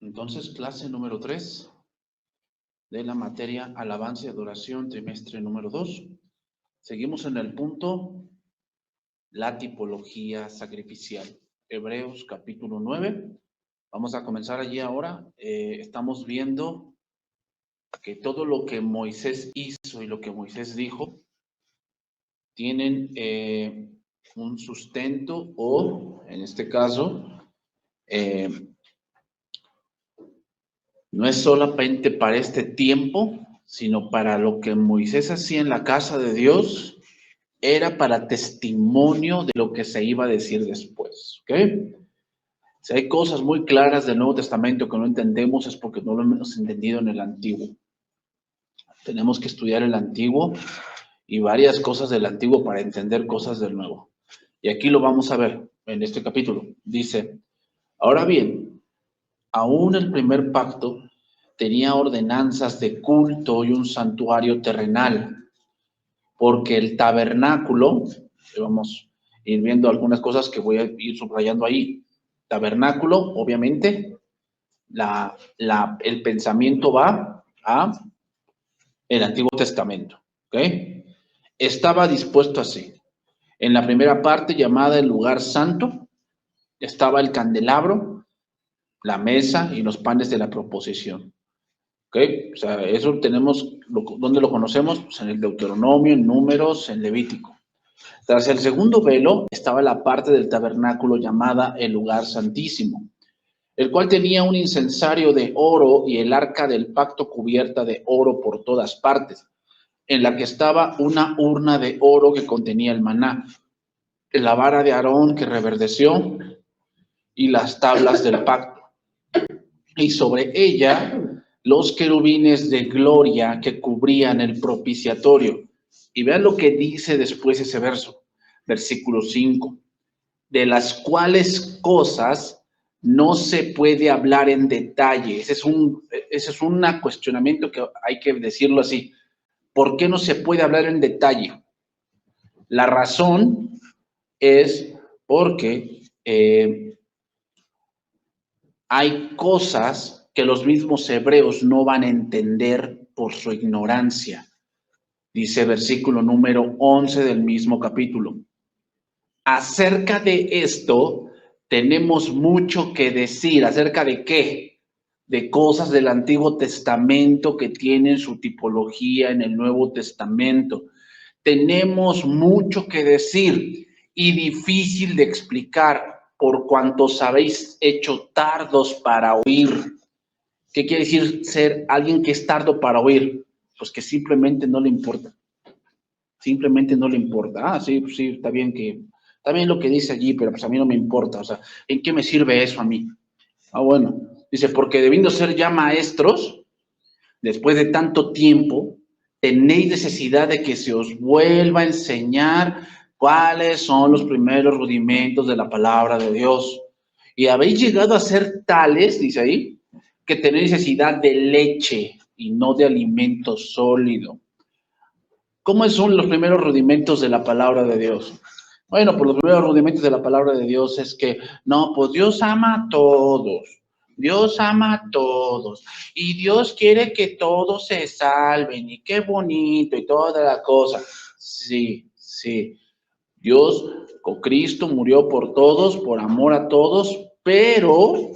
Entonces, clase número 3 de la materia Alabanza y Adoración, trimestre número 2. Seguimos en el punto, la tipología sacrificial. Hebreos capítulo 9. Vamos a comenzar allí ahora. Estamos viendo que todo lo que Moisés hizo y lo que Moisés dijo tienen un sustento o, en este caso, no es solamente para este tiempo, sino para lo que Moisés hacía en la casa de Dios, era para testimonio de lo que se iba a decir después, ¿ok? Si hay cosas muy claras del Nuevo Testamento que no entendemos es porque no lo hemos entendido en el Antiguo. Tenemos que estudiar el Antiguo y varias cosas del Antiguo para entender cosas del Nuevo. Y aquí lo vamos a ver en este capítulo. Dice, ahora bien, aún el primer pacto tenía ordenanzas de culto y un santuario terrenal, porque el tabernáculo, vamos a ir viendo algunas cosas que voy a ir subrayando ahí. Tabernáculo, obviamente, el pensamiento va a el Antiguo Testamento, ¿ok? Estaba dispuesto así. En la primera parte, llamada el lugar santo, estaba el candelabro, la mesa y los panes de la proposición. ¿Ok? O sea, eso tenemos, ¿dónde lo conocemos? Pues en el Deuteronomio, en Números, en Levítico. Tras el segundo velo estaba la parte del tabernáculo llamada el lugar santísimo, el cual tenía un incensario de oro y el arca del pacto cubierta de oro por todas partes, en la que estaba una urna de oro que contenía el maná, la vara de Aarón que reverdeció y las tablas del pacto. Y sobre ella los querubines de gloria que cubrían el propiciatorio. Y vean lo que dice después ese verso, versículo 5. De las cuales cosas no se puede hablar en detalle. Ese es un cuestionamiento que hay que decirlo así. ¿Por qué no se puede hablar en detalle? La razón es porque hay cosas que los mismos hebreos no van a entender por su ignorancia. Dice versículo número 11 del mismo capítulo. Acerca de esto tenemos mucho que decir. ¿Acerca de qué? De cosas del Antiguo Testamento que tienen su tipología en el Nuevo Testamento. Tenemos mucho que decir y difícil de explicar por cuantos habéis hecho tardos para oír. ¿Qué quiere decir ser alguien que es tardo para oír? Pues que simplemente no le importa. Simplemente no le importa. Ah, sí, pues sí, está bien lo que dice allí, pero pues a mí no me importa. O sea, ¿en qué me sirve eso a mí? Ah, bueno. Dice, porque debiendo ser ya maestros, después de tanto tiempo, tenéis necesidad de que se os vuelva a enseñar cuáles son los primeros rudimentos de la palabra de Dios. Y habéis llegado a ser tales, dice ahí, que tenéis necesidad de leche y no de alimento sólido. ¿Cómo son los primeros rudimentos de la palabra de Dios? Bueno, pues los primeros rudimentos de la palabra de Dios es que, no, pues Dios ama a todos. Dios ama a todos y Dios quiere que todos se salven y qué bonito y toda la cosa. Sí, sí. Dios con Cristo murió por todos, por amor a todos, pero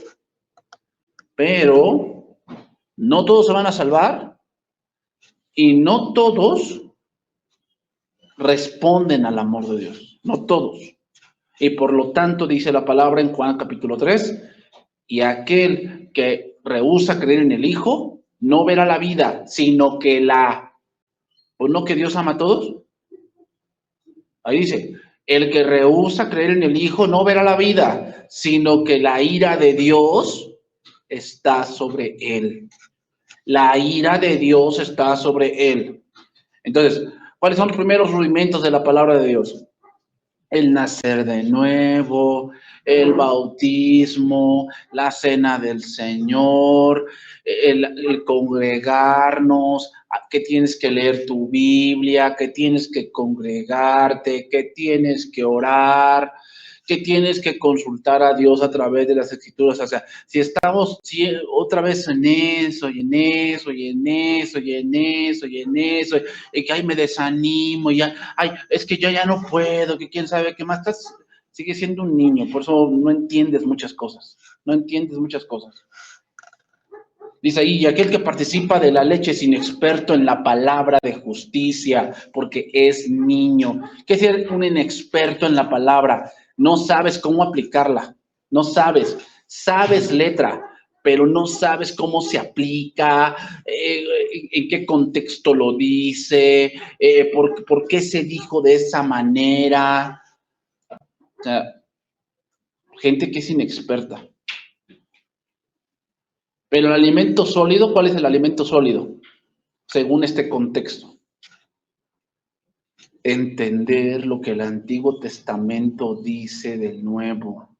no todos se van a salvar y no todos responden al amor de Dios, no todos. Y por lo tanto dice la palabra en Juan capítulo 3, y aquel que rehúsa creer en el Hijo no verá la vida, sino que pues no que Dios ama a todos. Ahí dice, el que rehúsa creer en el Hijo no verá la vida, sino que la ira de Dios está sobre él. La ira de Dios está sobre él. Entonces, ¿cuáles son los primeros rudimentos de la palabra de Dios? El nacer de nuevo, el bautismo, la cena del Señor, el congregarnos, que tienes que leer tu Biblia, que tienes que congregarte, que tienes que orar, que tienes que consultar a Dios a través de las Escrituras. O sea, si estamos otra vez en eso, y en eso, y en eso, y en eso, y en eso, y que ay, me desanimo, y ya, ay, es que yo ya no puedo, que quién sabe qué más, sigues siendo un niño, por eso no entiendes muchas cosas, no entiendes muchas cosas. Dice ahí, y aquel que participa de la leche es inexperto en la palabra de justicia, porque es niño. ¿Qué es ser un inexperto en la palabra? No sabes cómo aplicarla, no sabes, sabes letra, pero no sabes cómo se aplica, en qué contexto lo dice, por qué se dijo de esa manera. O sea, gente que es inexperta. Pero el alimento sólido, ¿cuál es el alimento sólido? Según este contexto. Entender lo que el Antiguo Testamento dice del Nuevo.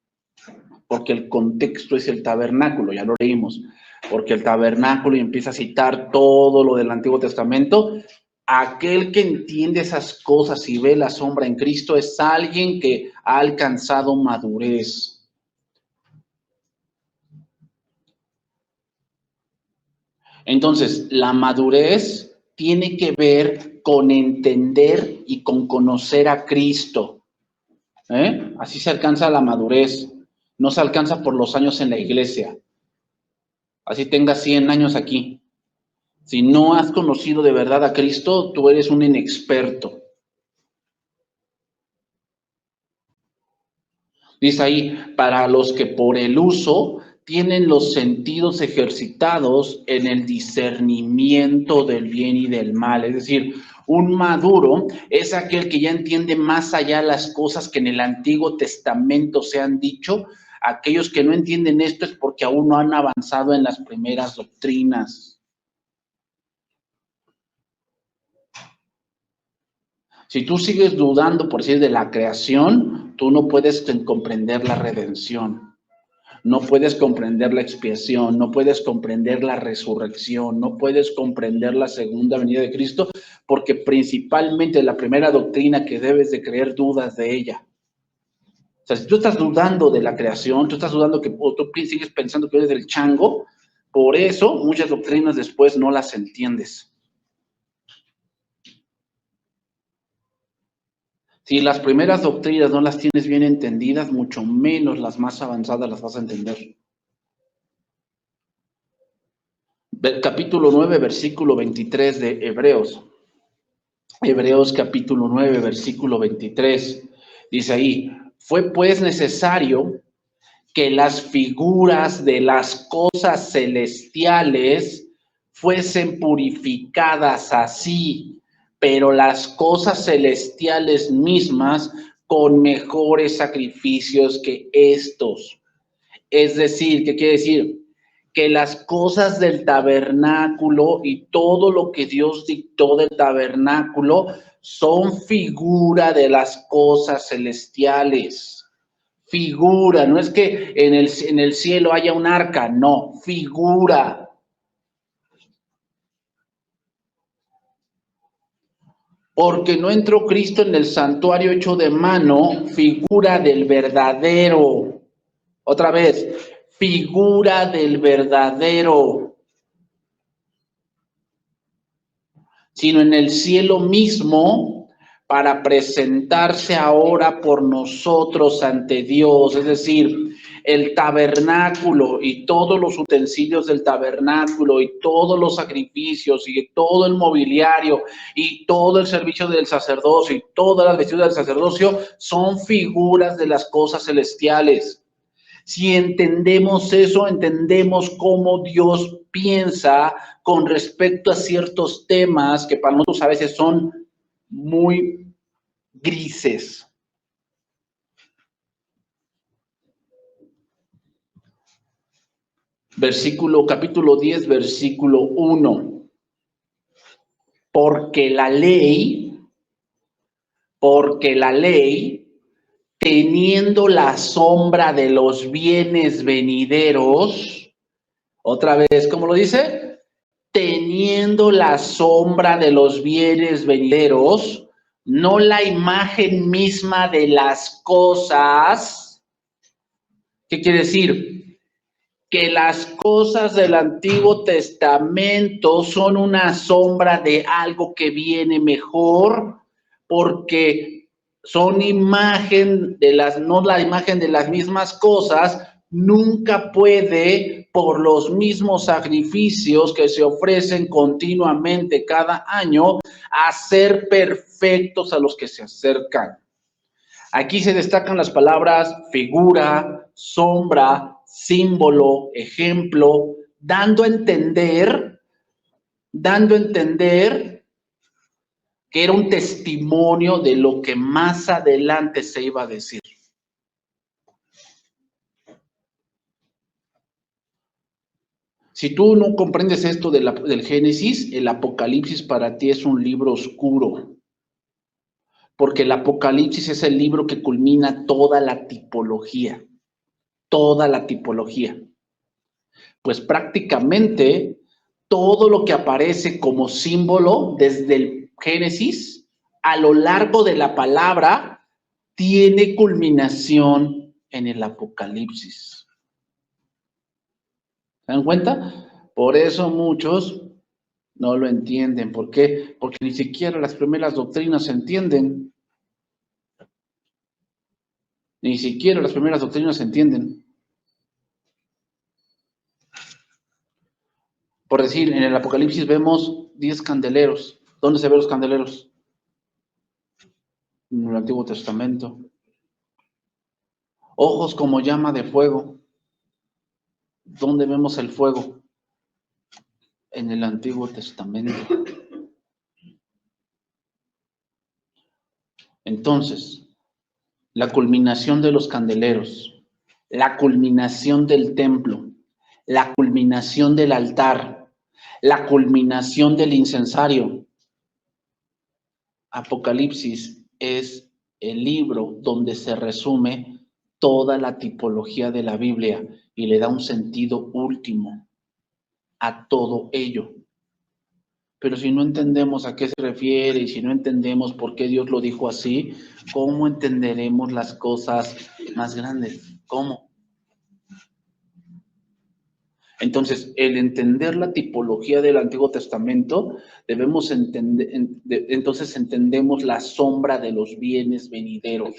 Porque el contexto es el tabernáculo, ya lo leímos. Porque el tabernáculo empieza a citar todo lo del Antiguo Testamento. Aquel que entiende esas cosas y ve la sombra en Cristo es alguien que ha alcanzado madurez. Entonces, la madurez tiene que ver con entender y con conocer a Cristo. Así se alcanza la madurez. No se alcanza por los años en la iglesia. Así tengas 100 años aquí. Si no has conocido de verdad a Cristo, tú eres un inexperto. Dice ahí, para los que por el uso tienen los sentidos ejercitados en el discernimiento del bien y del mal. Es decir, un maduro es aquel que ya entiende más allá las cosas que en el Antiguo Testamento se han dicho. Aquellos que no entienden esto es porque aún no han avanzado en las primeras doctrinas. Si tú sigues dudando, por decir, de la creación, tú no puedes comprender la redención. No puedes comprender la expiación, no puedes comprender la resurrección, no puedes comprender la segunda venida de Cristo, porque principalmente la primera doctrina que debes de creer dudas de ella. O sea, si tú estás dudando de la creación, tú estás dudando o tú sigues pensando que eres del chango, por eso muchas doctrinas después no las entiendes. Si las primeras doctrinas no las tienes bien entendidas, mucho menos las más avanzadas las vas a entender. Capítulo 9, versículo 23 de Hebreos. Hebreos capítulo 9, versículo 23. Dice ahí, fue pues necesario que las figuras de las cosas celestiales fuesen purificadas así, pero las cosas celestiales mismas con mejores sacrificios que estos. Es decir, ¿qué quiere decir? Que las cosas del tabernáculo y todo lo que Dios dictó del tabernáculo son figura de las cosas celestiales. Figura, no es que en el cielo haya un arca, no, figura. Porque no entró Cristo en el santuario hecho de mano, figura del verdadero. Otra vez, figura del verdadero. Sino en el cielo mismo, para presentarse ahora por nosotros ante Dios. Es decir, el tabernáculo y todos los utensilios del tabernáculo y todos los sacrificios y todo el mobiliario y todo el servicio del sacerdocio y todas las vestiduras del sacerdocio son figuras de las cosas celestiales. Si entendemos eso, entendemos cómo Dios piensa con respecto a ciertos temas que para nosotros a veces son muy grises. Capítulo 10, versículo 1. Porque la ley, teniendo la sombra de los bienes venideros, otra vez, ¿cómo lo dice? Teniendo la sombra de los bienes venideros, no la imagen misma de las cosas. ¿Qué quiere decir? Que las cosas del Antiguo Testamento son una sombra de algo que viene mejor, porque son imagen de las, no la imagen de las mismas cosas, nunca puede, por los mismos sacrificios que se ofrecen continuamente cada año, hacer perfectos a los que se acercan. Aquí se destacan las palabras figura, sombra, símbolo, ejemplo, dando a entender que era un testimonio de lo que más adelante se iba a decir. Si tú no comprendes esto del Génesis, el Apocalipsis para ti es un libro oscuro, porque el Apocalipsis es el libro que culmina toda la tipología, pues prácticamente todo lo que aparece como símbolo desde el Génesis a lo largo de la palabra tiene culminación en el Apocalipsis. ¿Se dan cuenta? Por eso muchos no lo entienden. ¿Por qué? Porque ni siquiera las primeras doctrinas se entienden. Ni siquiera las primeras doctrinas se entienden. Por decir, en el Apocalipsis vemos 10 candeleros. ¿Dónde se ven los candeleros? En el Antiguo Testamento. Ojos como llama de fuego. ¿Dónde vemos el fuego? En el Antiguo Testamento. Entonces, la culminación de los candeleros, la culminación del templo, la culminación del altar, la culminación del incensario. Apocalipsis es el libro donde se resume toda la tipología de la Biblia y le da un sentido último a todo ello. Pero si no entendemos a qué se refiere y si no entendemos por qué Dios lo dijo así, ¿cómo entenderemos las cosas más grandes? ¿Cómo? Entonces, el entender la tipología del Antiguo Testamento, debemos entender, entonces entendemos la sombra de los bienes venideros.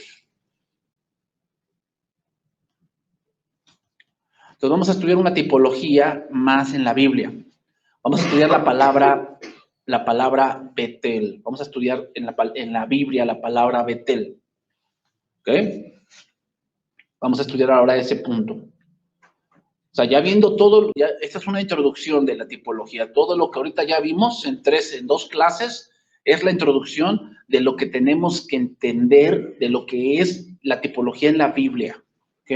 Entonces, vamos a estudiar una tipología más en la Biblia. Vamos a estudiar la palabra Betel. Vamos a estudiar en la Biblia la palabra Betel. ¿Ok? Vamos a estudiar ahora ese punto. O sea, ya viendo todo, esta es una introducción de la tipología. Todo lo que ahorita ya vimos en dos clases, es la introducción de lo que tenemos que entender de lo que es la tipología en la Biblia. ¿Ok?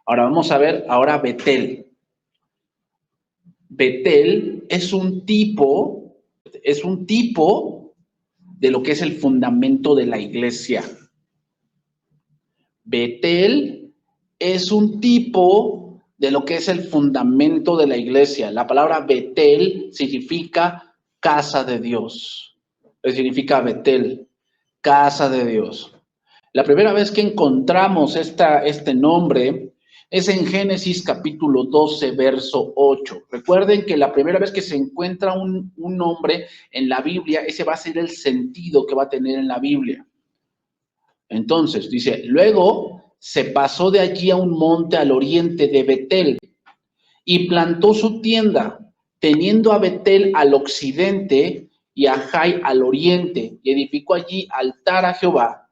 Ahora vamos a ver ahora Betel. Betel es un tipo de lo que es el fundamento de la iglesia. Betel es un tipo de lo que es el fundamento de la iglesia. La palabra Betel significa casa de Dios. Significa Betel, casa de Dios. La primera vez que encontramos este nombre es en Génesis capítulo 12, verso 8. Recuerden que la primera vez que se encuentra un nombre en la Biblia, ese va a ser el sentido que va a tener en la Biblia. Entonces, dice, luego se pasó de allí a un monte al oriente de Betel y plantó su tienda, teniendo a Betel al occidente y a Jai al oriente, y edificó allí altar a Jehová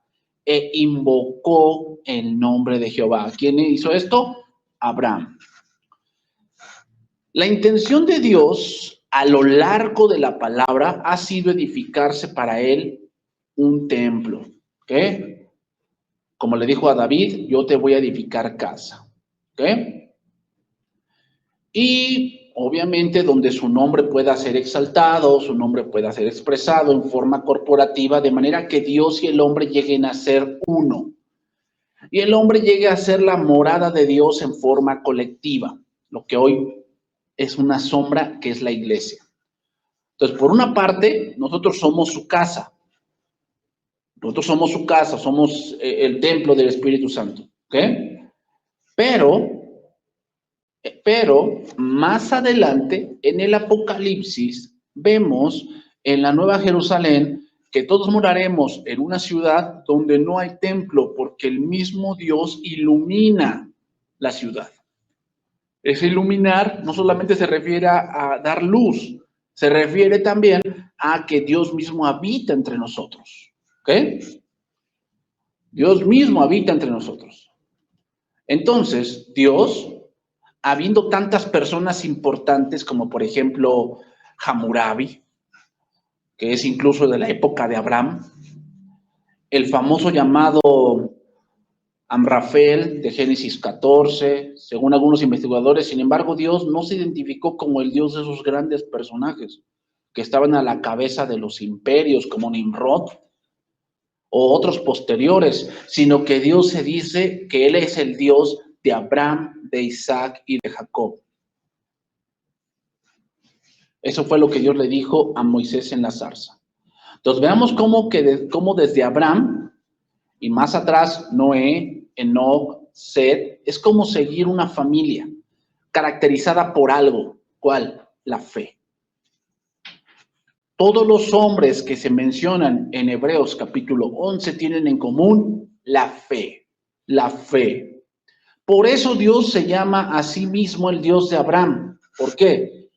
e invocó el nombre de Jehová. ¿Quién hizo esto? Abraham. La intención de Dios a lo largo de la palabra ha sido edificarse para él un templo. ¿Ok? Como le dijo a David, yo te voy a edificar casa. ¿Ok? Y obviamente donde su nombre pueda ser exaltado, su nombre pueda ser expresado en forma corporativa, de manera que Dios y el hombre lleguen a ser uno. Y el hombre llegue a ser la morada de Dios en forma colectiva, lo que hoy es una sombra que es la iglesia. Entonces, por una parte, nosotros somos su casa. Nosotros somos su casa, somos el templo del Espíritu Santo. ¿Ok? Pero más adelante, en el Apocalipsis, vemos en la Nueva Jerusalén que todos moraremos en una ciudad donde no hay templo, porque el mismo Dios ilumina la ciudad. Ese iluminar no solamente se refiere a dar luz, se refiere también a que Dios mismo habita entre nosotros. ¿Ok? Dios mismo habita entre nosotros. Entonces, Dios, habiendo tantas personas importantes como por ejemplo Hammurabi, que es incluso de la época de Abraham, el famoso llamado Amrafel de Génesis 14, según algunos investigadores. Sin embargo, Dios no se identificó como el Dios de esos grandes personajes que estaban a la cabeza de los imperios como Nimrod o otros posteriores, sino que Dios se dice que Él es el Dios de Abraham, de Isaac y de Jacob. Eso fue lo que Dios le dijo a Moisés en la zarza. Entonces veamos cómo desde Abraham y más atrás Noé, Enoc, Set, es como seguir una familia caracterizada por algo. ¿Cuál? La fe. Todos los hombres que se mencionan en Hebreos capítulo 11 tienen en común la fe. La fe. Por eso Dios se llama a sí mismo el Dios de Abraham. ¿Por qué?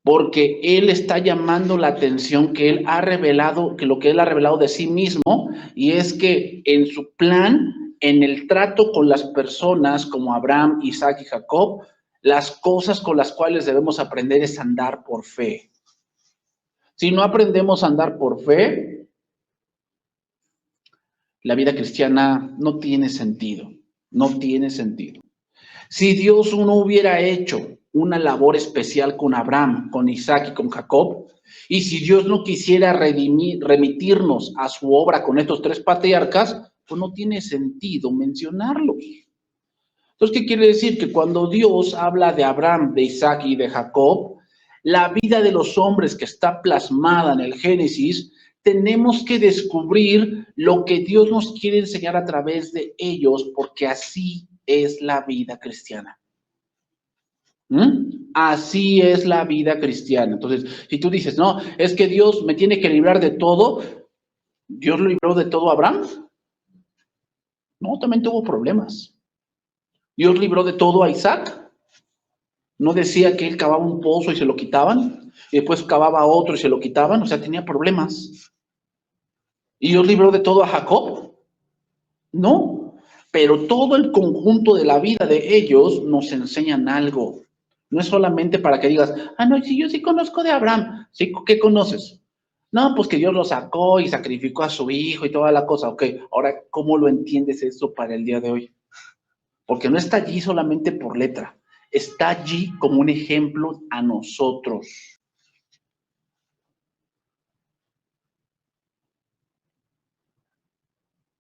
Porque Él está llamando la atención que Él ha revelado, que lo que Él ha revelado de sí mismo, y es que en su plan, en el trato con las personas como Abraham, Isaac y Jacob, las cosas con las cuales debemos aprender es andar por fe. Si no aprendemos a andar por fe, la vida cristiana no tiene sentido, no tiene sentido. Si Dios no hubiera hecho una labor especial con Abraham, con Isaac y con Jacob, y si Dios no quisiera remitirnos a su obra con estos tres patriarcas, pues no tiene sentido mencionarlos. Entonces, ¿qué quiere decir? Que cuando Dios habla de Abraham, de Isaac y de Jacob, la vida de los hombres que está plasmada en el Génesis, tenemos que descubrir lo que Dios nos quiere enseñar a través de ellos, porque así es la vida cristiana. Así es la vida cristiana. Entonces, si tú dices, no, es que Dios me tiene que librar de todo, ¿Dios lo libró de todo a Abraham? No, también tuvo problemas. ¿Dios libró de todo a Isaac? ¿No decía que él cavaba un pozo y se lo quitaban? Y después cavaba otro y se lo quitaban, o sea, tenía problemas. ¿Y Dios libró de todo a Jacob? No, pero todo el conjunto de la vida de ellos nos enseñan algo. No es solamente para que digas, no, sí, yo sí conozco de Abraham. ¿Sí? ¿Qué conoces? No, pues que Dios lo sacó y sacrificó a su hijo y toda la cosa. Ok, ahora, ¿cómo lo entiendes eso para el día de hoy? Porque no está allí solamente por letra, está allí como un ejemplo a nosotros.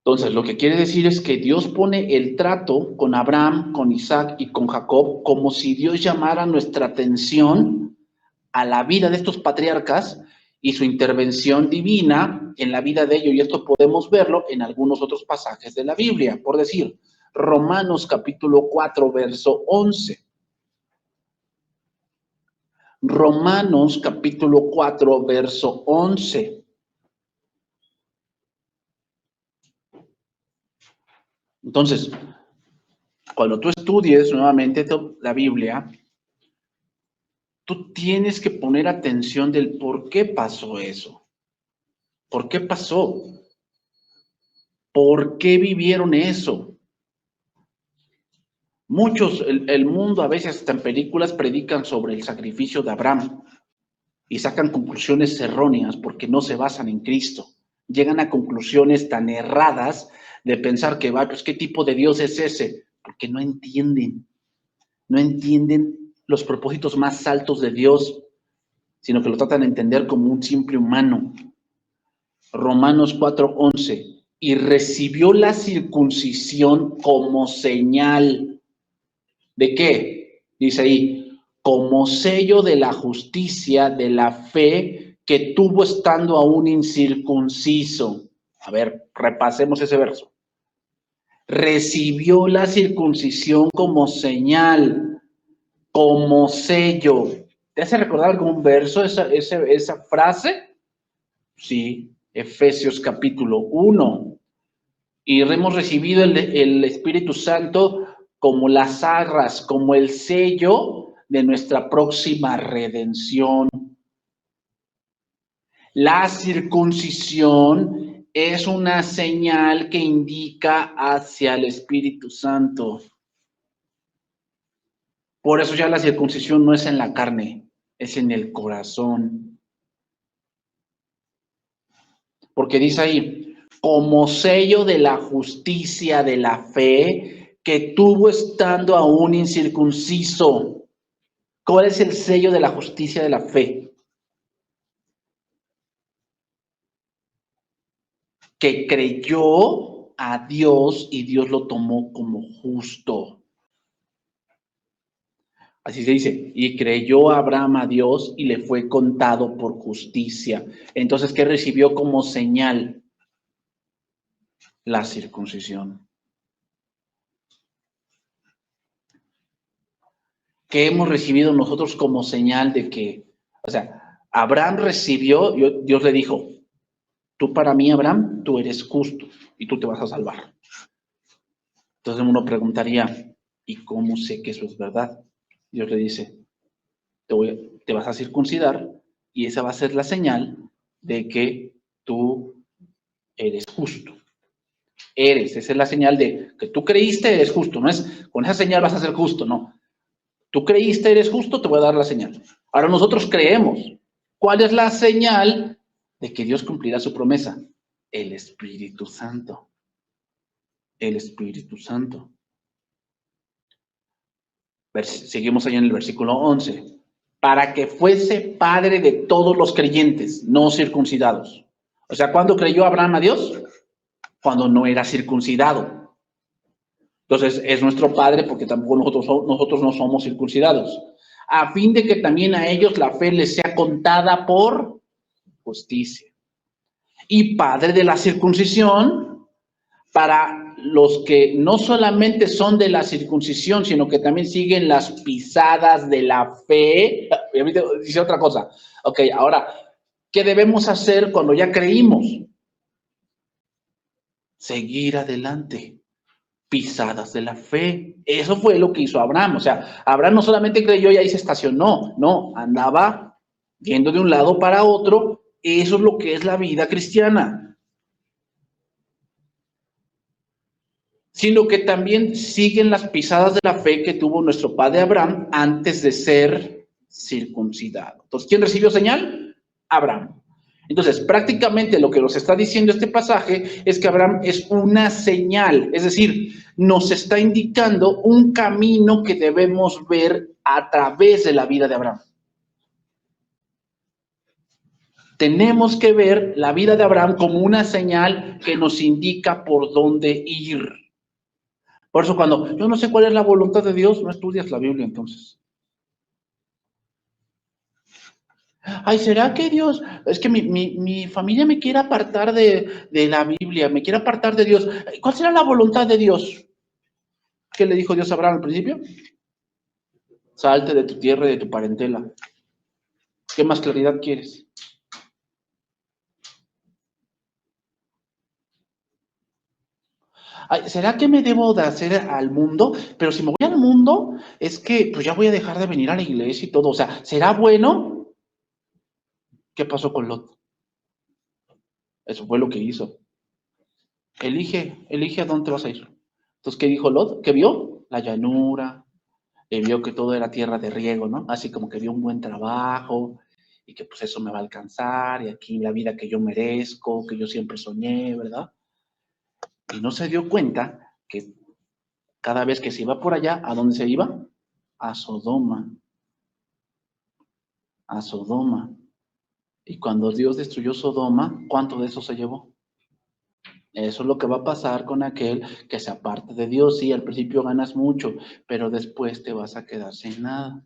Entonces, lo que quiere decir es que Dios pone el trato con Abraham, con Isaac y con Jacob como si Dios llamara nuestra atención a la vida de estos patriarcas y su intervención divina en la vida de ellos. Y esto podemos verlo en algunos otros pasajes de la Biblia. Por decir, Romanos capítulo 4, verso 11. Romanos capítulo 4, verso 11. Entonces, cuando tú estudies nuevamente la Biblia, tú tienes que poner atención del por qué pasó eso. ¿Por qué pasó? ¿Por qué vivieron eso? Muchos, el mundo a veces hasta en películas predican sobre el sacrificio de Abraham y sacan conclusiones erróneas porque no se basan en Cristo. Llegan a conclusiones tan erradas de pensar que, pues, ¿qué tipo de Dios es ese? Porque no entienden los propósitos más altos de Dios, sino que lo tratan de entender como un simple humano. Romanos 4:11, y recibió la circuncisión como señal. ¿De qué? Dice ahí, como sello de la justicia, de la fe que tuvo estando aún incircunciso. A ver, repasemos ese verso. Recibió la circuncisión como señal, como sello. ¿Te hace recordar algún verso esa frase? Sí, Efesios capítulo 1. Y hemos recibido el Espíritu Santo como las arras, como el sello de nuestra próxima redención. La circuncisión es una señal que indica hacia el Espíritu Santo. Por eso ya la circuncisión no es en la carne, es en el corazón. Porque dice ahí, como sello de la justicia, de la fe, que tuvo estando aún incircunciso. ¿Cuál es el sello de la justicia, de la fe? Que creyó a Dios y Dios lo tomó como justo. Así se dice, y creyó Abraham a Dios y le fue contado por justicia. Entonces, ¿qué recibió como señal? La circuncisión. ¿Qué hemos recibido nosotros como señal de que, o sea, Abraham recibió, Dios le dijo, tú para mí, Abraham, tú eres justo y tú te vas a salvar. Entonces uno preguntaría, ¿y cómo sé que eso es verdad? Dios le dice, te vas a circuncidar y esa va a ser la señal de que tú eres justo. Esa es la señal de que tú creíste, eres justo. No es, con esa señal vas a ser justo, no. Tú creíste, eres justo, te voy a dar la señal. Ahora nosotros creemos. ¿Cuál es la señal de que Dios cumplirá su promesa? El Espíritu Santo. El Espíritu Santo. Seguimos ahí en el versículo 11. Para que fuese padre de todos los creyentes, no circuncidados. O sea, ¿cuándo creyó Abraham a Dios? Cuando no era circuncidado. Entonces, es nuestro padre porque tampoco nosotros no somos circuncidados. A fin de que también a ellos la fe les sea contada por justicia. Y padre de la circuncisión para los que no solamente son de la circuncisión, sino que también siguen las pisadas de la fe. Dice otra cosa. Ok, ahora, ¿qué debemos hacer cuando ya creímos? Seguir adelante. Pisadas de la fe. Eso fue lo que hizo Abraham. O sea, Abraham no solamente creyó y ahí se estacionó, no, andaba yendo de un lado para otro. Eso es lo que es la vida cristiana. Sino que también siguen las pisadas de la fe que tuvo nuestro padre Abraham antes de ser circuncidado. Entonces, ¿quién recibió señal? Abraham. Entonces, prácticamente lo que nos está diciendo este pasaje es que Abraham es una señal, es decir, nos está indicando un camino que debemos ver a través de la vida de Abraham. Tenemos que ver la vida de Abraham como una señal que nos indica por dónde ir. Por eso cuando yo no sé cuál es la voluntad de Dios, no estudias la Biblia entonces. Ay, ¿será que Dios, es que mi familia me quiere apartar de la Biblia, me quiere apartar de Dios? ¿Cuál será la voluntad de Dios? ¿Qué le dijo Dios a Abraham al principio? Salte de tu tierra y de tu parentela. ¿Qué más claridad quieres? Ay, ¿será que me debo de hacer al mundo? Pero si me voy al mundo, es que pues ya voy a dejar de venir a la iglesia y todo. O sea, ¿será bueno? ¿Qué pasó con Lot? Eso fue lo que hizo. Elige a dónde vas a ir. Entonces, ¿qué dijo Lot? ¿Qué vio? La llanura, vio que todo era tierra de riego, ¿no? Así como que vio un buen trabajo y que pues eso me va a alcanzar y aquí la vida que yo merezco, que yo siempre soñé, ¿verdad? Y no se dio cuenta que cada vez que se iba por allá, ¿a dónde se iba? A Sodoma. A Sodoma. Y cuando Dios destruyó Sodoma, ¿cuánto de eso se llevó? Eso es lo que va a pasar con aquel que se aparte de Dios. Sí, al principio ganas mucho, pero después te vas a quedar sin nada.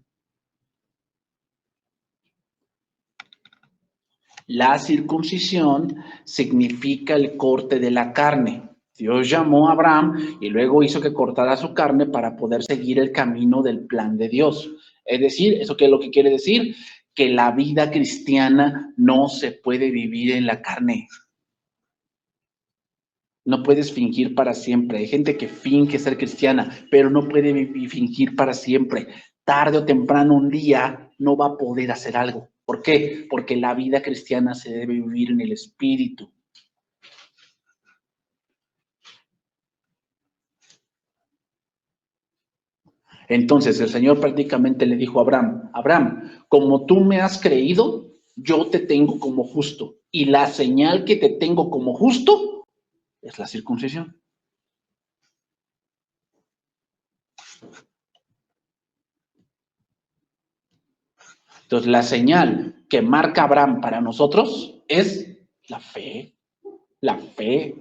La circuncisión significa el corte de la carne. Dios llamó a Abraham y luego hizo que cortara su carne para poder seguir el camino del plan de Dios. Es decir, ¿eso qué es lo que quiere decir? Que la vida cristiana no se puede vivir en la carne. No puedes fingir para siempre. Hay gente que finge ser cristiana, pero no puede fingir para siempre. Tarde o temprano, un día, no va a poder hacer algo. ¿Por qué? Porque la vida cristiana se debe vivir en el Espíritu. Entonces el Señor prácticamente le dijo a Abraham, Abraham, como tú me has creído, yo te tengo como justo. Y la señal que te tengo como justo es la circuncisión. Entonces la señal que marca Abraham para nosotros es la fe. La fe.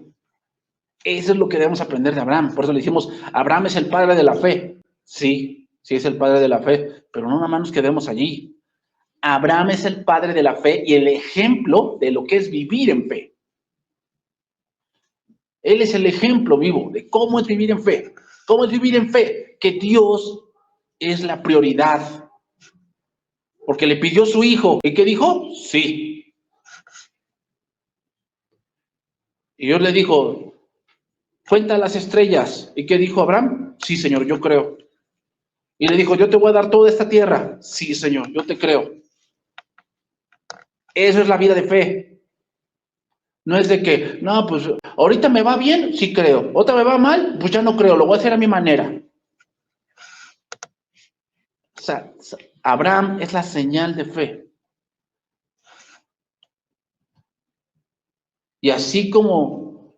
Eso es lo que debemos aprender de Abraham. Por eso le dijimos, Abraham es el padre de la fe. Sí, sí es el padre de la fe, pero no nada más nos quedemos allí. Abraham es el padre de la fe y el ejemplo de lo que es vivir en fe. Él es el ejemplo vivo de cómo es vivir en fe. ¿Cómo es vivir en fe? Que Dios es la prioridad. Porque le pidió su hijo. ¿Y qué dijo? Sí. Y Dios le dijo, cuenta las estrellas. ¿Y qué dijo Abraham? Sí, Señor, yo creo. Y le dijo, yo te voy a dar toda esta tierra. Sí, Señor, yo te creo. Eso es la vida de fe. No es de que, no, pues ahorita me va bien, sí creo. Otra me va mal, pues ya no creo, lo voy a hacer a mi manera. O sea, Abraham es la señal de fe. Y así como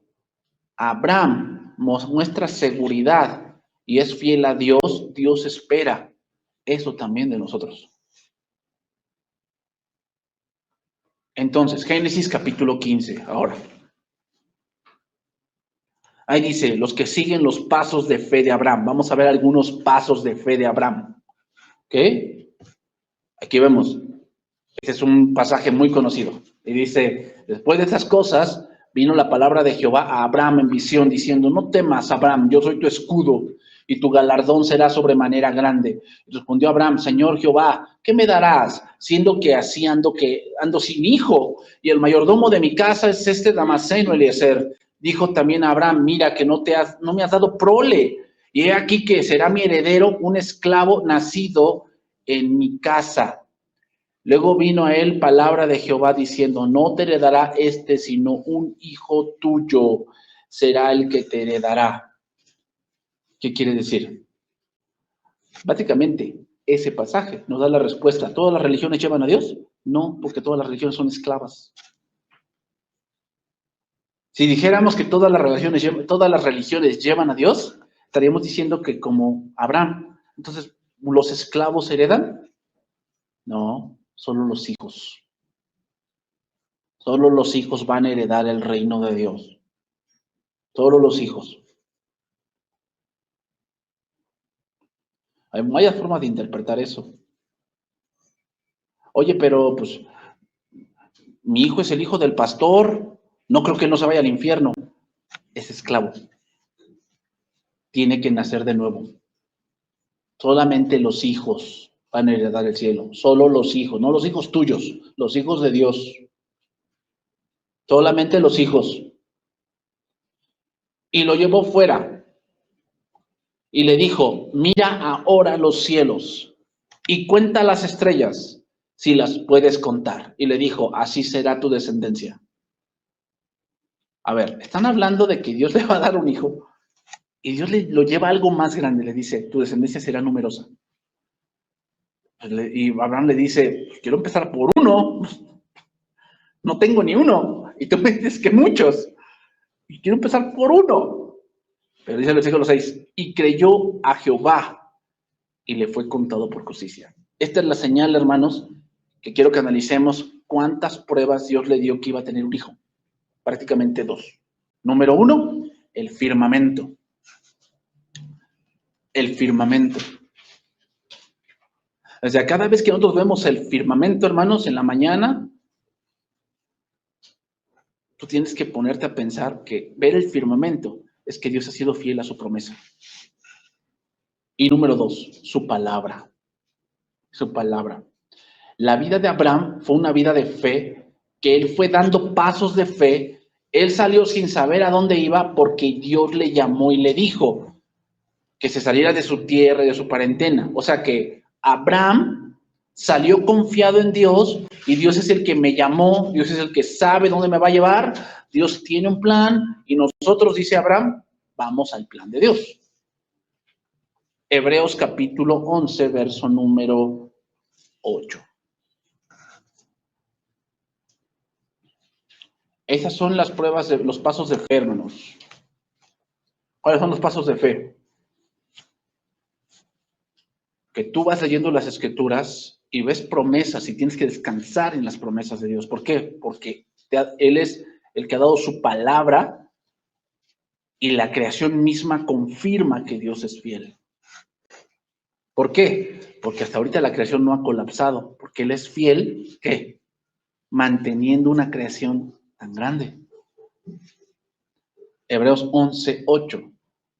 Abraham muestra seguridad y es fiel a Dios, Dios espera eso también de nosotros. Entonces, Génesis capítulo 15, ahora. Ahí dice, los que siguen los pasos de fe de Abraham. Vamos a ver algunos pasos de fe de Abraham. ¿Ok? Aquí vemos. Este es un pasaje muy conocido. Y dice, después de estas cosas, vino la palabra de Jehová a Abraham en visión, diciendo, no temas, Abraham, yo soy tu escudo, y tu galardón será sobremanera grande. Y respondió Abraham, Señor Jehová, ¿qué me darás? Siendo que así ando sin hijo, y el mayordomo de mi casa es este Damaseno Eliezer. Dijo también a Abraham, mira que no me has dado prole, y he aquí que será mi heredero un esclavo nacido en mi casa. Luego vino a él palabra de Jehová diciendo, no te heredará sino un hijo tuyo será el que te heredará. ¿Qué quiere decir? Básicamente, ese pasaje nos da la respuesta. ¿Todas las religiones llevan a Dios? No, porque todas las religiones son esclavas. Si dijéramos que todas las religiones llevan a Dios, estaríamos diciendo que como Abraham, entonces, ¿los esclavos heredan? No, solo los hijos. Solo los hijos van a heredar el reino de Dios. Solo los hijos. Hay varias formas de interpretar eso. Oye, pero pues mi hijo es el hijo del pastor, no creo que él no se vaya al infierno. Es esclavo. Tiene que nacer de nuevo. Solamente los hijos van a heredar el cielo. Solo los hijos, no los hijos tuyos, los hijos de Dios. Solamente los hijos. Y lo llevó fuera. Y le dijo, mira ahora los cielos y cuenta las estrellas, si las puedes contar. Y le dijo, así será tu descendencia. A ver, están hablando de que Dios le va a dar un hijo y Dios lo lleva a algo más grande. Le dice, tu descendencia será numerosa. Y Abraham le dice, quiero empezar por uno. No tengo ni uno. Y tú me dices que muchos. Y quiero empezar por uno. Pero dice el versículo 6, y creyó a Jehová y le fue contado por justicia. Esta es la señal, hermanos, que quiero que analicemos cuántas pruebas Dios le dio que iba a tener un hijo. Prácticamente 2. Número 1, el firmamento. El firmamento. O sea, cada vez que nosotros vemos el firmamento, hermanos, en la mañana, tú tienes que ponerte a pensar que ver el firmamento es que Dios ha sido fiel a su promesa. Y número 2, su palabra. Su palabra. La vida de Abraham fue una vida de fe, que él fue dando pasos de fe. Él salió sin saber a dónde iba porque Dios le llamó y le dijo que se saliera de su tierra y de su parentela. O sea que Abraham salió confiado en Dios y Dios es el que me llamó, Dios es el que sabe dónde me va a llevar, Dios tiene un plan y nosotros, dice Abraham, vamos al plan de Dios. Hebreos capítulo 11, verso número 8. Esas son las pruebas, los pasos de fe, hermanos. ¿Cuáles son los pasos de fe? Que tú vas leyendo las escrituras y ves promesas y tienes que descansar en las promesas de Dios. ¿Por qué? Porque Él es el que ha dado su palabra y la creación misma confirma que Dios es fiel. ¿Por qué? Porque hasta ahorita la creación no ha colapsado, porque Él es fiel, ¿qué? Manteniendo una creación tan grande. Hebreos 11, 8.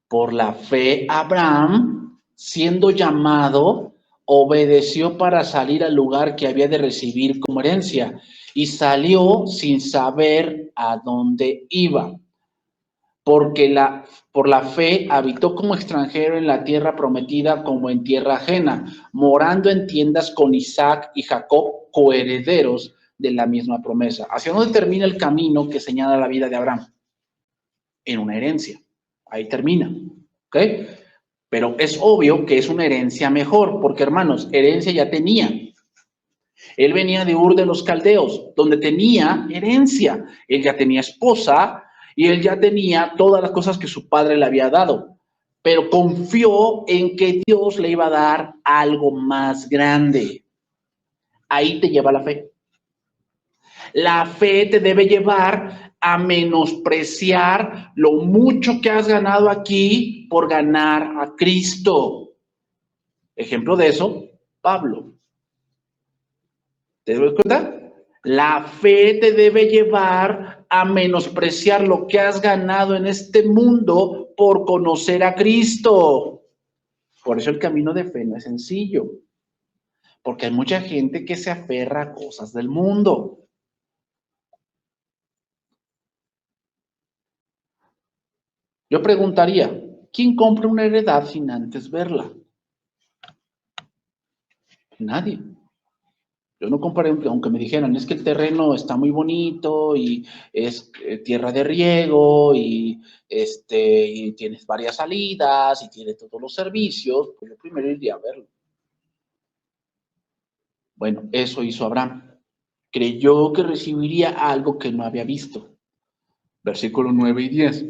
Por la fe, Abraham, siendo llamado, obedeció para salir al lugar que había de recibir como herencia y salió sin saber a dónde iba. Porque por la fe habitó como extranjero en la tierra prometida como en tierra ajena, morando en tiendas con Isaac y Jacob, coherederos de la misma promesa. ¿Hacia dónde termina el camino que señala la vida de Abraham? En una herencia. Ahí termina. ¿Ok? Pero es obvio que es una herencia mejor, porque hermanos, herencia ya tenía. Él venía de Ur de los Caldeos, donde tenía herencia. Él ya tenía esposa y él ya tenía todas las cosas que su padre le había dado. Pero confió en que Dios le iba a dar algo más grande. Ahí te lleva la fe. La fe te debe llevar a menospreciar lo mucho que has ganado aquí por ganar a Cristo. Ejemplo de eso, Pablo. ¿Te das cuenta? La fe te debe llevar a menospreciar lo que has ganado en este mundo por conocer a Cristo. Por eso el camino de fe no es sencillo. Porque hay mucha gente que se aferra a cosas del mundo. Yo preguntaría, ¿quién compra una heredad sin antes verla? Nadie. Yo no comparé, aunque me dijeran, es que el terreno está muy bonito y es tierra de riego y tienes varias salidas y tiene todos los servicios, pues yo primero iría a verlo. Bueno, eso hizo Abraham. Creyó que recibiría algo que no había visto. Versículos 9 y 10.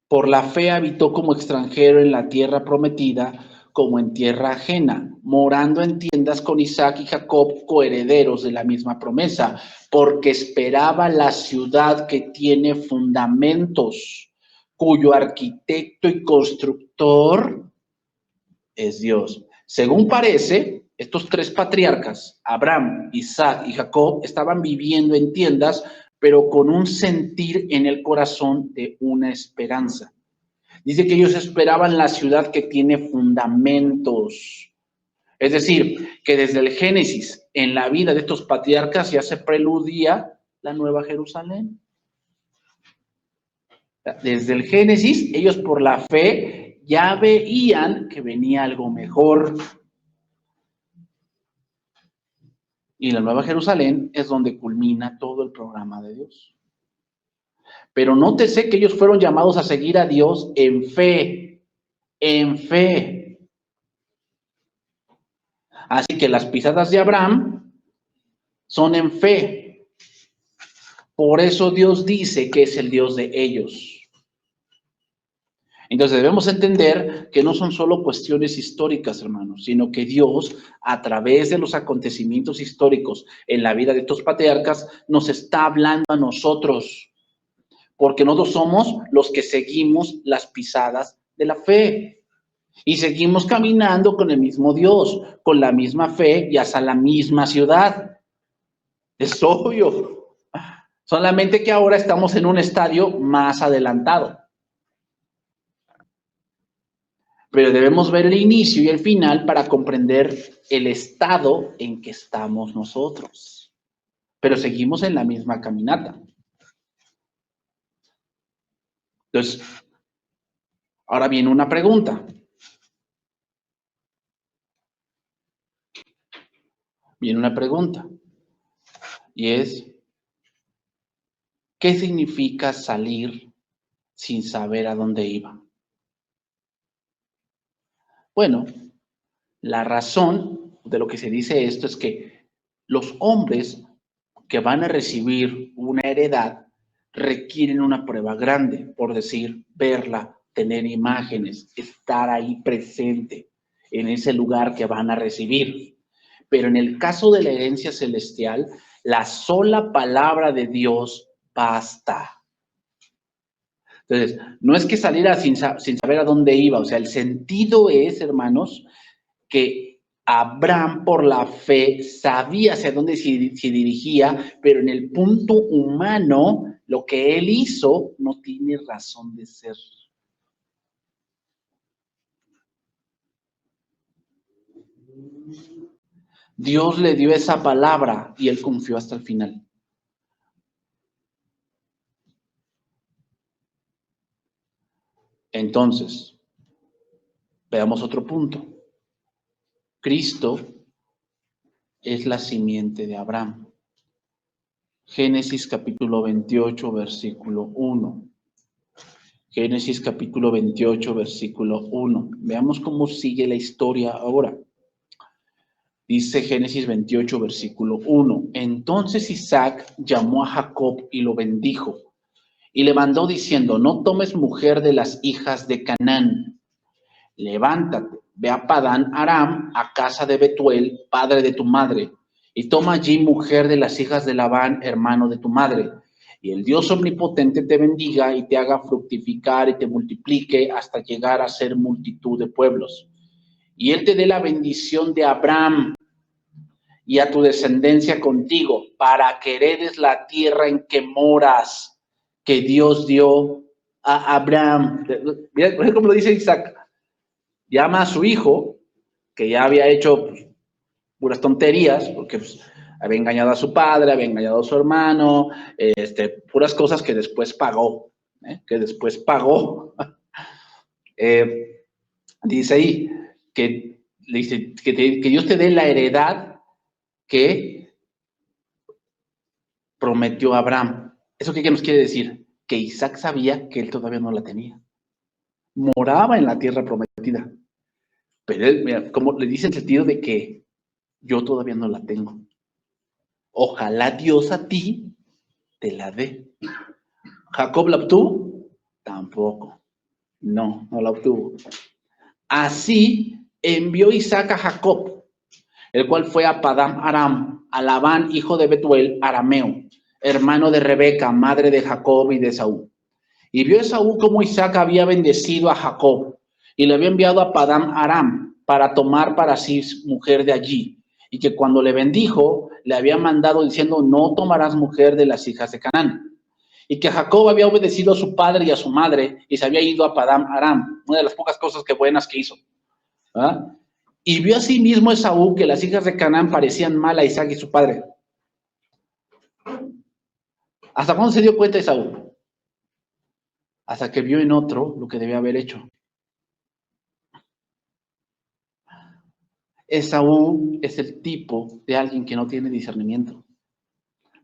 Por la fe habitó como extranjero en la tierra prometida, como en tierra ajena, morando en tiendas con Isaac y Jacob, coherederos de la misma promesa, porque esperaba la ciudad que tiene fundamentos, cuyo arquitecto y constructor es Dios. Según parece, estos tres patriarcas, Abraham, Isaac y Jacob, estaban viviendo en tiendas, pero con un sentir en el corazón de una esperanza. Dice que ellos esperaban la ciudad que tiene fundamentos. Es decir, que desde el Génesis, en la vida de estos patriarcas, ya se preludia la Nueva Jerusalén. Desde el Génesis, ellos por la fe ya veían que venía algo mejor. Y la Nueva Jerusalén es donde culmina todo el programa de Dios. Pero nótese que ellos fueron llamados a seguir a Dios en fe, en fe. Así que las pisadas de Abraham son en fe. Por eso Dios dice que es el Dios de ellos. Entonces debemos entender que no son solo cuestiones históricas, hermanos, sino que Dios, a través de los acontecimientos históricos en la vida de estos patriarcas, nos está hablando a nosotros. Porque nosotros somos los que seguimos las pisadas de la fe. Y seguimos caminando con el mismo Dios, con la misma fe y hasta la misma ciudad. Es obvio. Solamente que ahora estamos en un estadio más adelantado. Pero debemos ver el inicio y el final para comprender el estado en que estamos nosotros. Pero seguimos en la misma caminata. Entonces, ahora viene una pregunta. Y es, ¿qué significa salir sin saber a dónde iba? Bueno, la razón de lo que se dice esto es que los hombres que van a recibir una heredad requieren una prueba grande, por decir, verla, tener imágenes, estar ahí presente en ese lugar que van a recibir. Pero en el caso de la herencia celestial, la sola palabra de Dios basta. Entonces, no es que saliera sin saber a dónde iba, o sea, el sentido es, hermanos, que Abraham por la fe sabía hacia dónde se dirigía, pero en el punto humano, lo que él hizo no tiene razón de ser. Dios le dio esa palabra y él confió hasta el final. Entonces, veamos otro punto. Cristo es la simiente de Abraham. Génesis capítulo 28, versículo 1. Génesis capítulo 28, versículo 1. Veamos cómo sigue la historia ahora. Dice Génesis 28, versículo 1. Entonces Isaac llamó a Jacob y lo bendijo. Y le mandó diciendo, no tomes mujer de las hijas de Canaán. Levántate, ve a Padán Aram, a casa de Betuel, padre de tu madre, y toma allí mujer de las hijas de Labán, hermano de tu madre. Y el Dios omnipotente te bendiga y te haga fructificar y te multiplique hasta llegar a ser multitud de pueblos. Y él te dé la bendición de Abraham y a tu descendencia contigo, para que heredes la tierra en que moras, que Dios dio a Abraham. Mira cómo lo dice Isaac. Llama a su hijo, que ya había hecho pues, puras tonterías, porque pues, había engañado a su padre, había engañado a su hermano, puras cosas que después pagó, dice ahí que Dios te dé la heredad que prometió a Abraham. ¿Eso qué nos quiere decir? Que Isaac sabía que él todavía no la tenía. Moraba en la tierra prometida. Pero él, mira, como le dice en el sentido de que yo todavía no la tengo. Ojalá Dios a ti te la dé. ¿Jacob la obtuvo? Tampoco. No la obtuvo. Así envió Isaac a Jacob, el cual fue a Padán Aram, a Labán, hijo de Betuel, arameo, hermano de Rebeca, madre de Jacob y de Esaú. Y vio Esaú cómo Isaac había bendecido a Jacob y le había enviado a Padán Aram para tomar para sí mujer de allí. Y que cuando le bendijo, le había mandado diciendo, no tomarás mujer de las hijas de Canaán. Y que Jacob había obedecido a su padre y a su madre y se había ido a Padán Aram, una de las pocas cosas buenas que hizo. ¿Verdad? Y vio asimismo Esaú que las hijas de Canaán parecían mal a Isaac y su padre. ¿Hasta cuándo se dio cuenta Esaú? Hasta que vio en otro lo que debía haber hecho. Esaú es el tipo de alguien que no tiene discernimiento.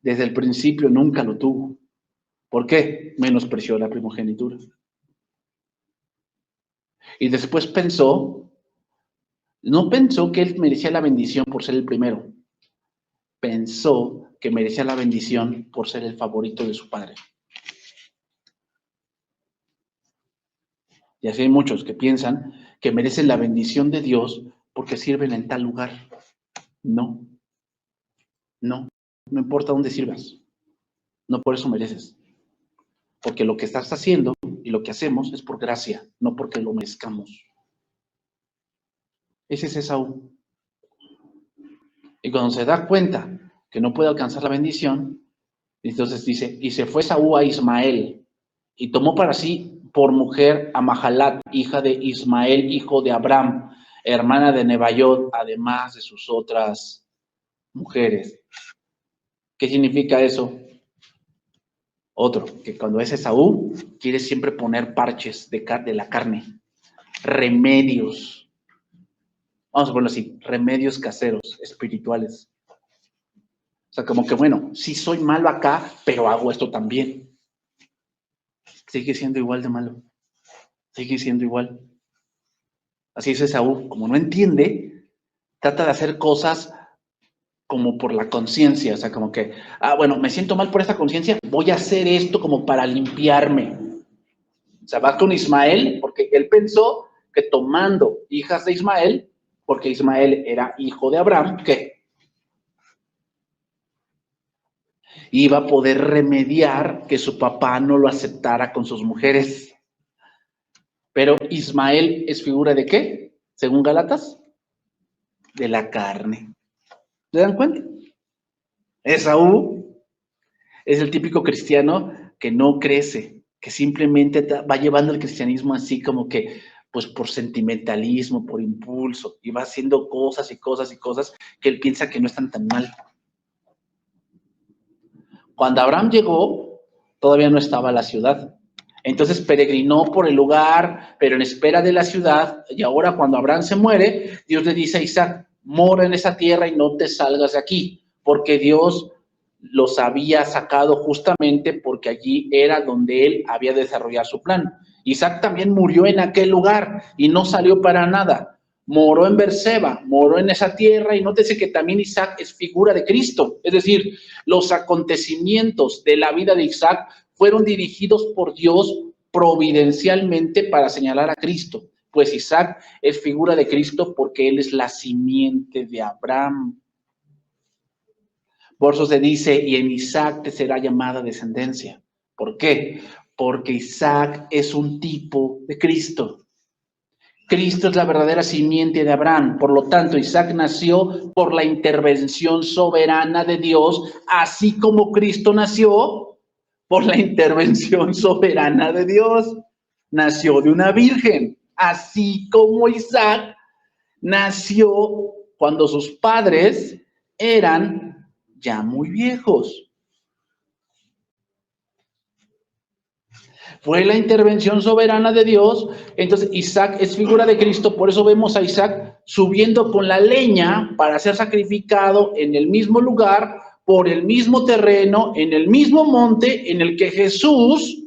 Desde el principio nunca lo tuvo. ¿Por qué? Menospreció la primogenitura. Y después no pensó que él merecía la bendición por ser el primero. Pensó que merecía la bendición por ser el favorito de su padre. Y así hay muchos que piensan que merecen la bendición de Dios porque sirven en tal lugar. No importa dónde sirvas. No por eso mereces. Porque lo que estás haciendo y lo que hacemos es por gracia, no porque lo merezcamos. Ese es Esaú. Y cuando se da cuenta que no puede alcanzar la bendición. Entonces dice, y se fue Esaú a Ismael, y tomó para sí por mujer a Mahalat, hija de Ismael, hijo de Abraham, hermana de Nebaiot, además de sus otras mujeres. ¿Qué significa eso? Otro, que cuando es Esaú, quiere siempre poner parches de la carne, remedios, vamos a ponerlo así, remedios caseros, espirituales. O sea, como que bueno, sí soy malo acá, pero hago esto también. Sigue siendo igual de malo. Sigue siendo igual. Así es Esaú, como no entiende, trata de hacer cosas como por la conciencia, o sea, como que, bueno, me siento mal por esta conciencia, voy a hacer esto como para limpiarme. O sea, va con Ismael, porque él pensó que tomando hijas de Ismael, porque Ismael era hijo de Abraham, ¿qué? Iba a poder remediar que su papá no lo aceptara con sus mujeres. Pero Ismael es figura de ¿qué? Según Gálatas, de la carne. ¿Se dan cuenta? Esaú es el típico cristiano que no crece, que simplemente va llevando el cristianismo así como que, pues por sentimentalismo, por impulso, y va haciendo cosas y cosas y cosas que él piensa que no están tan mal. Cuando Abraham llegó, todavía no estaba la ciudad. Entonces peregrinó por el lugar, pero en espera de la ciudad, y ahora cuando Abraham se muere, Dios le dice a Isaac, mora en esa tierra y no te salgas de aquí, porque Dios los había sacado justamente porque allí era donde él había desarrollado su plan. Isaac también murió en aquel lugar y no salió para nada. Moró en Berseba, moró en esa tierra, y nótese que también Isaac es figura de Cristo. Es decir, los acontecimientos de la vida de Isaac fueron dirigidos por Dios providencialmente para señalar a Cristo. Pues Isaac es figura de Cristo porque él es la simiente de Abraham. Por eso se dice, y en Isaac te será llamada descendencia. ¿Por qué? Porque Isaac es un tipo de Cristo. Cristo es la verdadera simiente de Abraham. Por lo tanto, Isaac nació por la intervención soberana de Dios, así como Cristo nació por la intervención soberana de Dios. Nació de una virgen, así como Isaac nació cuando sus padres eran ya muy viejos. Fue la intervención soberana de Dios. Entonces Isaac es figura de Cristo. Por eso vemos a Isaac subiendo con la leña para ser sacrificado en el mismo lugar, por el mismo terreno, en el mismo monte en el que Jesús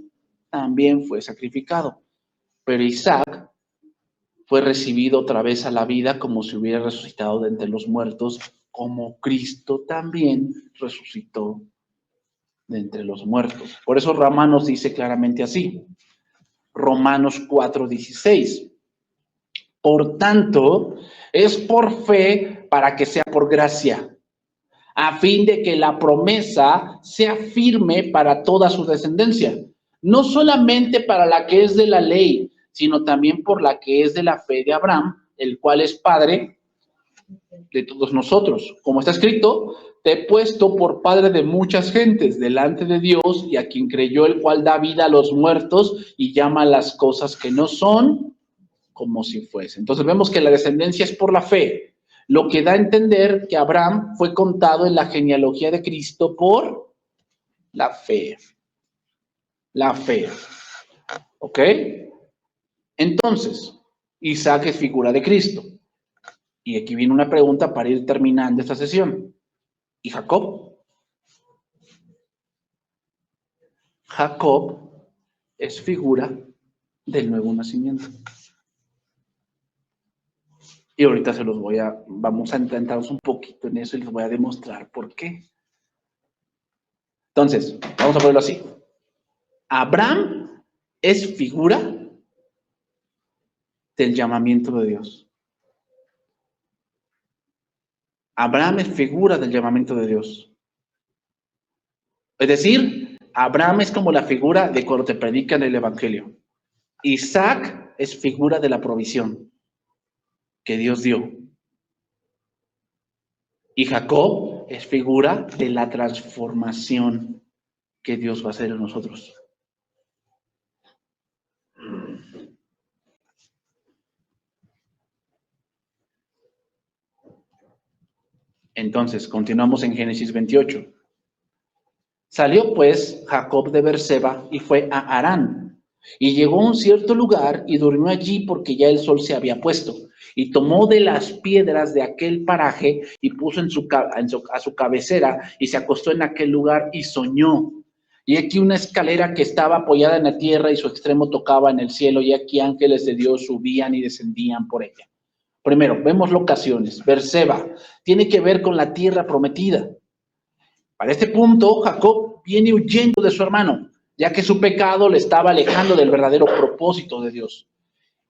también fue sacrificado. Pero Isaac fue recibido otra vez a la vida como si hubiera resucitado de entre los muertos, como Cristo también resucitó de entre los muertos. Por eso Romanos dice claramente así. Romanos 4:16. Por tanto, es por fe para que sea por gracia, a fin de que la promesa sea firme para toda su descendencia, no solamente para la que es de la ley, sino también por la que es de la fe de Abraham, el cual es padre de todos nosotros. Como está escrito, te he puesto por padre de muchas gentes delante de Dios, y a quien creyó, el cual da vida a los muertos y llama las cosas que no son como si fuese. Entonces vemos que la descendencia es por la fe, lo que da a entender que Abraham fue contado en la genealogía de Cristo por la fe. La fe. ¿Ok? Entonces, Isaac es figura de Cristo. Y aquí viene una pregunta para ir terminando esta sesión. ¿Y Jacob? Jacob es figura del nuevo nacimiento. Y ahorita vamos a intentarnos un poquito en eso y les voy a demostrar por qué. Entonces, vamos a ponerlo así. Abraham es figura del llamamiento de Dios. Abraham es figura del llamamiento de Dios. Es decir, Abraham es como la figura de cuando te predican el evangelio. Isaac es figura de la provisión que Dios dio. Y Jacob es figura de la transformación que Dios va a hacer en nosotros. Entonces, continuamos en Génesis 28. Salió pues Jacob de Beerseba y fue a Harán. Y llegó a un cierto lugar y durmió allí porque ya el sol se había puesto. Y tomó de las piedras de aquel paraje y puso a su cabecera y se acostó en aquel lugar y soñó. Y aquí una escalera que estaba apoyada en la tierra y su extremo tocaba en el cielo, y aquí ángeles de Dios subían y descendían por ella. Primero, vemos locaciones. Beerseba tiene que ver con la tierra prometida. Para este punto, Jacob viene huyendo de su hermano, ya que su pecado le estaba alejando del verdadero propósito de Dios.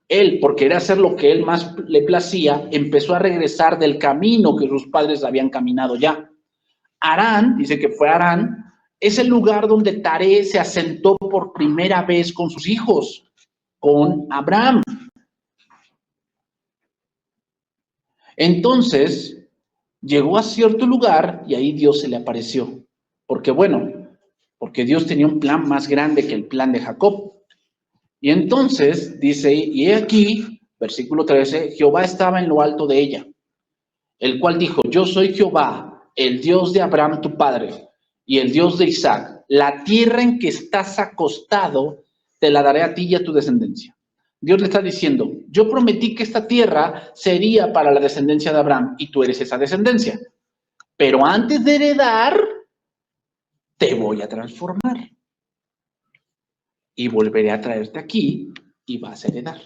Él, por querer hacer lo que él más le placía, empezó a regresar del camino que sus padres habían caminado ya. Harán, dice que fue Harán, es el lugar donde Taré se asentó por primera vez con sus hijos, con Abraham. Entonces, llegó a cierto lugar y ahí Dios se le apareció. Porque Dios tenía un plan más grande que el plan de Jacob. Y entonces dice, y he aquí, versículo 13, Jehová estaba en lo alto de ella, el cual dijo, yo soy Jehová, el Dios de Abraham tu padre, y el Dios de Isaac. La tierra en que estás acostado, te la daré a ti y a tu descendencia. Dios le está diciendo, yo prometí que esta tierra sería para la descendencia de Abraham, y tú eres esa descendencia. Pero antes de heredar, te voy a transformar. Y volveré a traerte aquí y vas a heredar.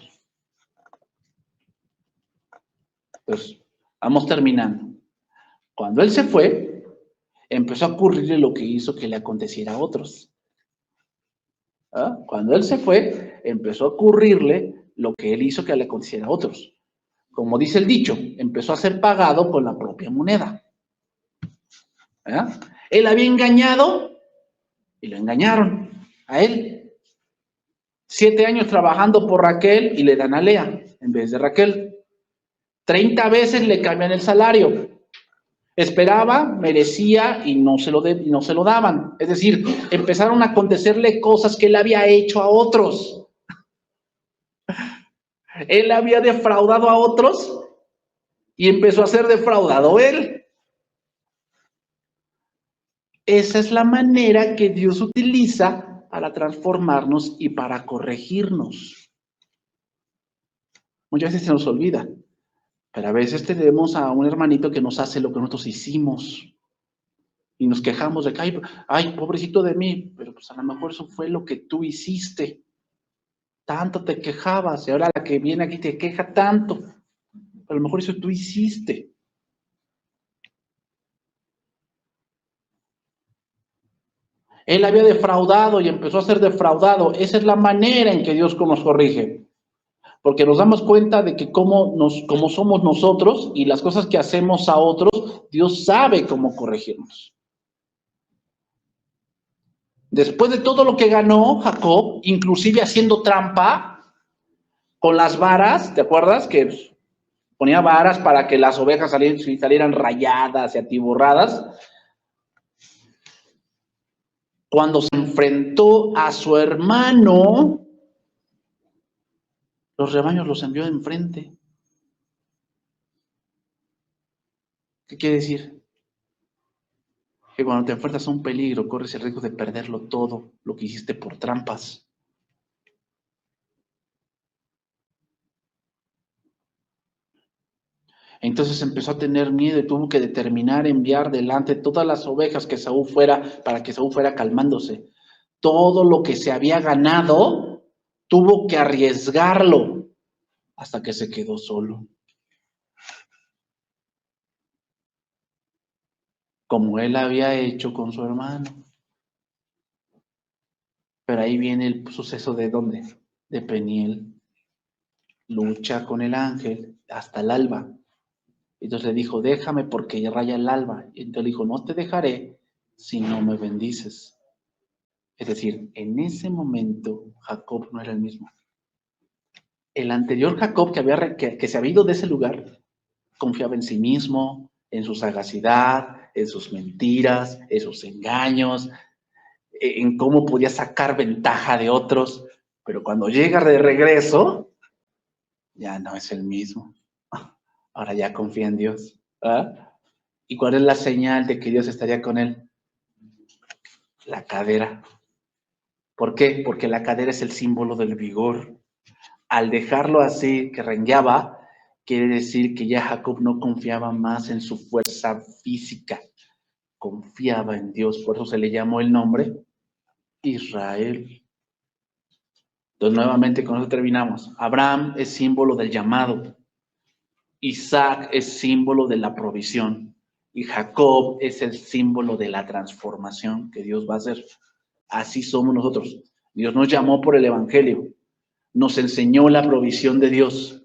Pues vamos terminando. Cuando él se fue, empezó a ocurrirle lo que hizo que le aconteciera a otros. ¿Ah? Cuando él se fue, empezó a ocurrirle lo que él hizo que le aconteciera a otros. Como dice el dicho, empezó a ser pagado con la propia moneda. ¿Ah? Él había engañado y lo engañaron a él. 7 años trabajando por Raquel y le dan a Lea en vez de Raquel. 30 veces le cambian el salario. Esperaba, merecía y no se lo daban. Es decir, empezaron a acontecerle cosas que él había hecho a otros. Él había defraudado a otros y empezó a ser defraudado él. Esa es la manera que Dios utiliza para transformarnos y para corregirnos. Muchas veces se nos olvida, pero a veces tenemos a un hermanito que nos hace lo que nosotros hicimos y nos quejamos de que, ay, pobrecito de mí, pero pues a lo mejor eso fue lo que tú hiciste. Tanto te quejabas y ahora la que viene aquí te queja tanto. A lo mejor eso tú hiciste. Él había defraudado y empezó a ser defraudado. Esa es la manera en que Dios nos corrige. Porque nos damos cuenta de que como somos nosotros y las cosas que hacemos a otros, Dios sabe cómo corregirnos. Después de todo lo que ganó Jacob, inclusive haciendo trampa con las varas, ¿te acuerdas? Que ponía varas para que las ovejas salieran rayadas y atiborradas. Cuando se enfrentó a su hermano, los rebaños los envió enfrente. ¿Qué quiere decir? Que cuando te enfrentas a un peligro, corres el riesgo de perderlo todo, lo que hiciste por trampas. Entonces empezó a tener miedo y tuvo que determinar enviar delante todas las ovejas que Saúl fuera, para que Saúl fuera calmándose. Todo lo que se había ganado, tuvo que arriesgarlo hasta que se quedó solo. Como él había hecho con su hermano. Pero ahí viene el suceso de ¿dónde? De Peniel. Lucha con el ángel hasta el alba. Entonces le dijo, déjame porque ya raya el alba. Y entonces le dijo, no te dejaré si no me bendices. Es decir, en ese momento Jacob no era el mismo. El anterior Jacob que se había ido de ese lugar, confiaba en sí mismo, en su sagacidad, en sus mentiras, en sus engaños, en cómo podía sacar ventaja de otros, pero cuando llega de regreso, ya no es el mismo. Ahora ya confía en Dios. ¿Ah? ¿Y cuál es la señal de que Dios estaría con él? La cadera. ¿Por qué? Porque la cadera es el símbolo del vigor. Al dejarlo así, que rengueaba, quiere decir que ya Jacob no confiaba más en su fuerza física, confiaba en Dios. Por eso se le llamó el nombre Israel. Entonces, nuevamente con eso terminamos. Abraham es símbolo del llamado. Isaac es símbolo de la provisión. Y Jacob es el símbolo de la transformación que Dios va a hacer. Así somos nosotros. Dios nos llamó por el Evangelio. Nos enseñó la provisión de Dios.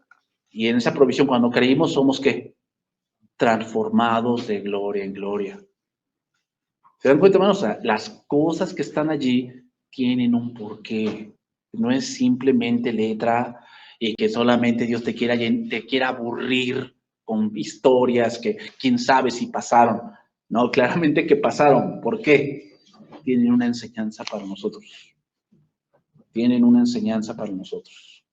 Y en esa provisión, cuando creímos, somos ¿qué? Transformados de gloria en gloria. ¿Se dan cuenta, hermanos? O sea, las cosas que están allí tienen un porqué. No es simplemente letra y que solamente Dios te quiera aburrir con historias que quién sabe si pasaron. No, claramente que pasaron. ¿Por qué? Tienen una enseñanza para nosotros. Tienen una enseñanza para nosotros.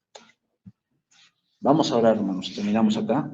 Vamos a orar, hermanos. Terminamos acá.